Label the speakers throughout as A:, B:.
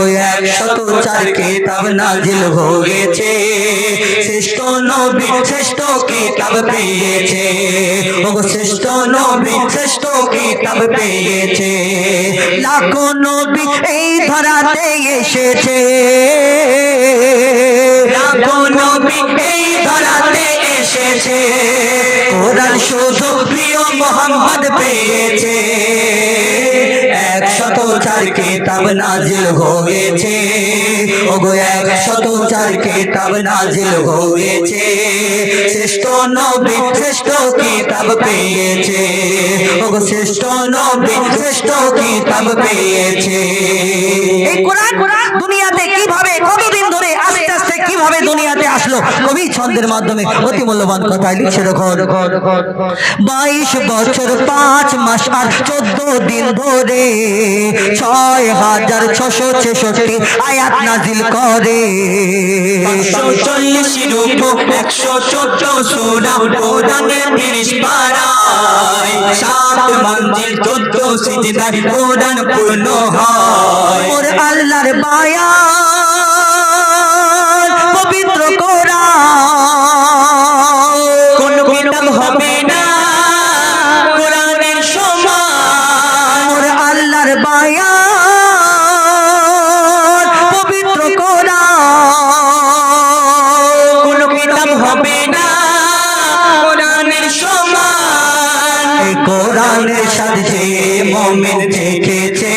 A: ওগো 104 কিতাব নাজিল হয়েছে শ্রেষ্ঠ নবী শ্রেষ্ঠ কিতাব পেয়েছে ওগো শ্রেষ্ঠ নবী শ্রেষ্ঠ কিতাব পেয়েছে লাখো নবী এই ধরাতে এসেছে লাখো নবী এই ধরাতে এসেছে কোরআন শুধু প্রিয় মোহাম্মদ পেয়েছে 104 কিতাব নাজিল হয়েছে ওগো 104 কিতাব নাজিল হয়েছে শ্রেষ্ঠ নবী শ্রেষ্ঠ কিতাব পেয়েছে ওগো শ্রেষ্ঠ নবী শ্রেষ্ঠ কিতাব পেয়েছে এই কোরআন দুনিয়াতে কিভাবে কতদিন ধরে আস্তে আস্তে কিভাবে দুনিয়াতে আসলো কবি ছন্দের মাধ্যমে অতি মূল্যবান কথা লিখছে দেখো 22 বছর 5 মাস আর 14 দিন ধরে 6666 আয়াত নাজিল করে 140 রূপ 114 সূরা কোরআনের 30 পারায় 7 মঞ্জিল 14 সিজদায় কোরআন পূর্ণ হয় ওর আল্লাহর বায়ান পবিত্র কোরআন কোন কিতাব হবে না কোরআনের সমান ওর আল্লাহর বায়ান পবিত্র কোরআন কোন কিতাব হবে না কোরআনের সমান এই কোরআনের সাথে মুমিন থেকেছে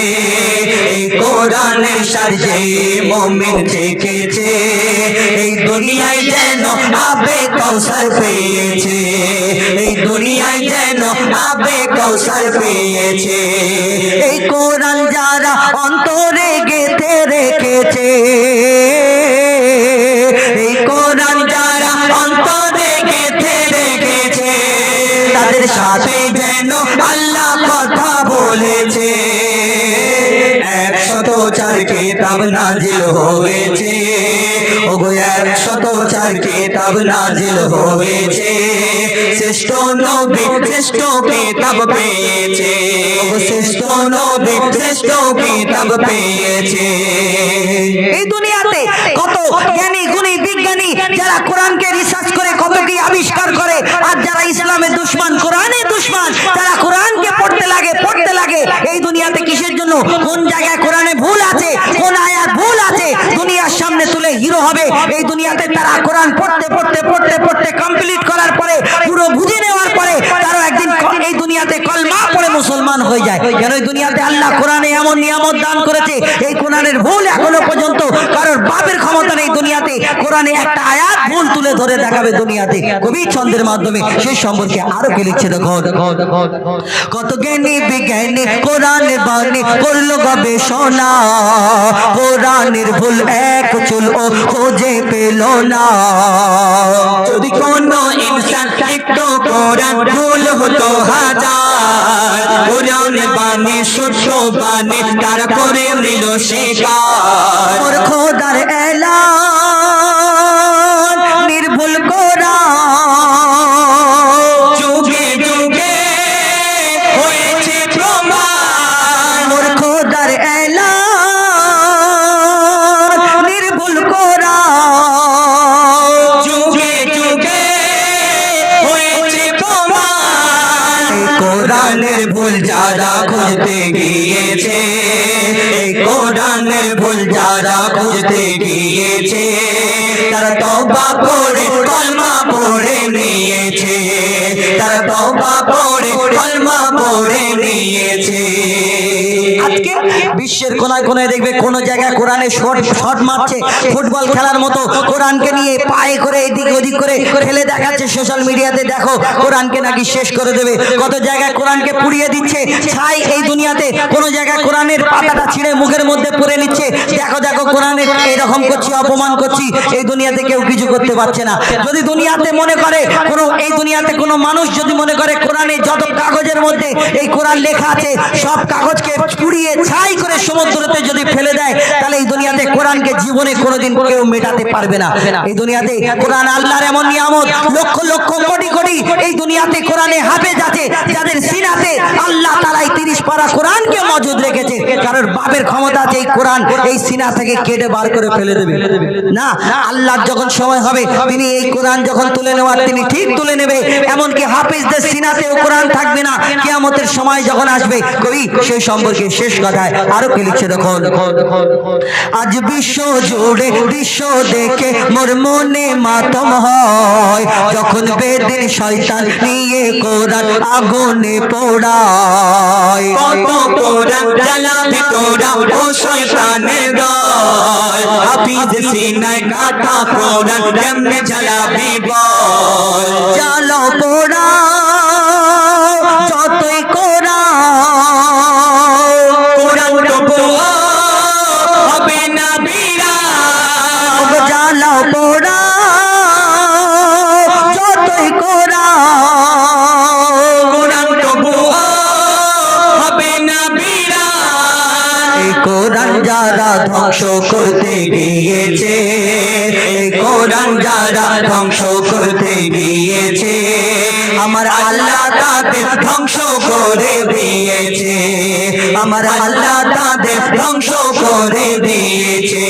A: এই কোরআনের সাথে মুমিন থেকেছে এই দুনিয়ায় যেন আবে কৌশল পেয়েছে এই দুনিয়ায় যেন আবে কৌশল পেয়েছে এই কোরআন যারা অন্তরে গেঁথে রেখেছে এই কোরআন যারা অন্তরে গেঁথে রেখেছে তাদের সাথে যেন আল্লাহ কথা বলেছে 104 কিতাব নাজিল হয়েছে ওগো 104 কিতাব নাজিল হয়েছে শ্রেষ্ঠ নবী শ্রেষ্ঠ কিতাব পেয়েছে ওগো শ্রেষ্ঠ নবী শ্রেষ্ঠ কিতাব পেয়েছে এই দুনিয়াতে কত জ্ঞানী গুণী বিজ্ঞানী যারা কোরআনকে রিসার্চ করে কত কি আবিষ্কার করে আর যারা ইসলামের দুশমন কোরআনের দুশমন তারা কোরআনকে পড়তে লাগে এই দুনিয়াতে কিসের জন্য কোন জায়গায় কোরআনে ভুল আছে কোন আয়াত ভুল আছে দুনিয়ার সামনে তুলে হিরো হবে এই দুনিয়াতে তারা কোরআন পড়তে কমপ্লিট করার পরে পুরো বুঝে নেওয়ার পরে তারা একদিন এই দুনিয়াতে কলমা পড়ে মুসলমান হয়ে যায় কেন এই দুনিয়াতে আল্লাহ কোরআনে এমন নিয়ামত দান করেছে এই কোরআনের ভুল এখনো পর্যন্ত কারোর বাপের ক্ষমতা নেই দুনিয়াতে কোরআনে একটা আয়াত ভুল তুলে ধরে দেখাবে দুনিয়াতে কবি ছন্দের মাধ্যমে সেই সম্পর্কে আরো কি লিখছে দেখো কত জ্ঞানী বিজ্ঞানী কোরআনের বাণী করলো গবেষণা কোরআনের ভুল এক চুল ও খোঁজে পেল না যদি কোনো ইনসান একটু কোরআন ভুল হতো হাজার কোরআনের বাণী সত্য বাণী তারা করে নিল স্বীকার ওর খোদার এলান নির্ভুল কোরআন যুগে যুগে হয়েছে প্রমাণ ওর খোদার এলান নির্ভুল কোরআন যুগে যুগে হয়েছে প্রমাণ কোরআনের ভুল যারা খুঁজতে গিয়েছে এই কোরআনের ভুল যারা খুঁজতে গিয়েছে তারা তওবা করে কলমা পড়ে নিয়েছে তারা তওবা করে কলমা পড়ে নিয়েছে আজকে বিশ্বের কোনায় কোনায় দেখবে কোন জায়গায় কোরআনে শট মারছে ফুটবল খেলার মতো কোরআনকে নিয়ে পায়ে করে এদিক ওদিক করে খেলে দেখাচ্ছে সোশ্যাল মিডিয়াতে দেখো কোরআনকে নাকি শেষ করে দেবে কত জায়গায় কোরআনকে পুড়িয়ে দিচ্ছে ছাই এই দুনিয়াতে কোন জায়গায় কোরআনের পাতাটা ছিঁড়ে মুখের মধ্যে পুরে নিচ্ছে দেখো দেখো কোরআনে এরকম করছি, অপমান করছি, এই দুনিয়াতে কেউ কিছু করতে পারছে না। যদি দুনিয়াতে মনে করে কোনো, এই দুনিয়াতে কোনো মানুষ যদি মনে করে কোরআনে যত কাগজের মধ্যে এই কোরআন লেখা আছে সব কাগজকে পুড়িয়ে ছাই করে সমুদ্রতে যদি ফেলে দেয়, তাহলে এই দুনিয়াতে কোরআনকে জীবনে কোনোদিন কেউ মেটাতে পারবে না। এই দুনিয়াতে কোরআন আল্লাহর এমন নিয়ামত, লক্ষ লক্ষ কোটি কোটি এই দুনিয়াতে কোরআনে হাফেজ আছে, যাদের সিনাতে আল্লাহ তাআলা 30 পারা কোরআনকে মজুদ রেখেছে। কারণ বাপের ক্ষমতা আছে এই কোরআন এই সিনা থেকে কেটে বার করে ফেলে দেবে না। আল্লাহর যখন সময় হবে তিনি এই কোরআন যখন তুলে নেওয়ার তিনি ঠিক তুলে নেবে। এমনকি হাফেজদের সিনাতেও কোরআন থাকবে না। কিয়ামতের সময় যখন আসবে, কবি সেই সম্পর্কে শেষ কথায় আরো কি লিখছে দেখুন, আজ বিশ্ব জুড়ে দৃশ্য দেখে মোর মনে মাতম হয়, যখন বেদিন শয়তান নিয়ে কোরআন আগুনে পোড়ায়। কত কোরআন জ্বালাবি তোরা ও শয়তানের দল, হাফিজ সিনায় গাথা কোরআন কেমনে জ্বালাবি বল। জ্বালো পোড়া যতই কোরআন তো হবে না বিরা। জ্বালো পোড়া যতই কোরআন তো হবে না বিরা। এই কোরআন যারা ধ্বংস করতে গিয়েছে, এই কোরআন যারা ধ্বংস করতে গিয়েছে, আমার আল্লাহ তাদের ধ্বংস করে দিয়েছে, আমার আল্লাহ তাদের ধ্বংস করে দিয়েছে।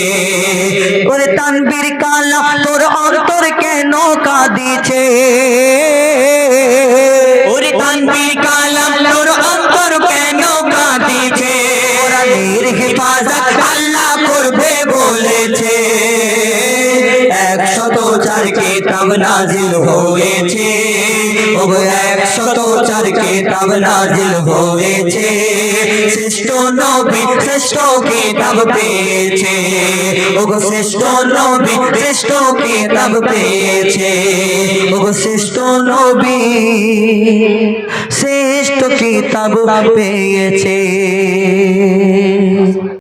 A: ওরে তানবীর কালা তোর অন্তর কেন কাঁদিছে, ওরে তানবীর কালা তোর অন্তর কেন কাঁদিছে। কোরআনের হেফাজত আল্লাহ করবে বলেছে, 104 কিতাব নাজিল হয়েছে, 104 কিতাব নাজিল হয়েছে। শ্রেষ্ঠ নবী শ্রেষ্ঠ কিতাব পেয়েছে, ওগো শ্রেষ্ঠ নবী শ্রেষ্ঠ কিতাব পেয়েছে, ওগো শ্রেষ্ঠ নবী শ্রেষ্ঠ কিতাব পেয়েছে।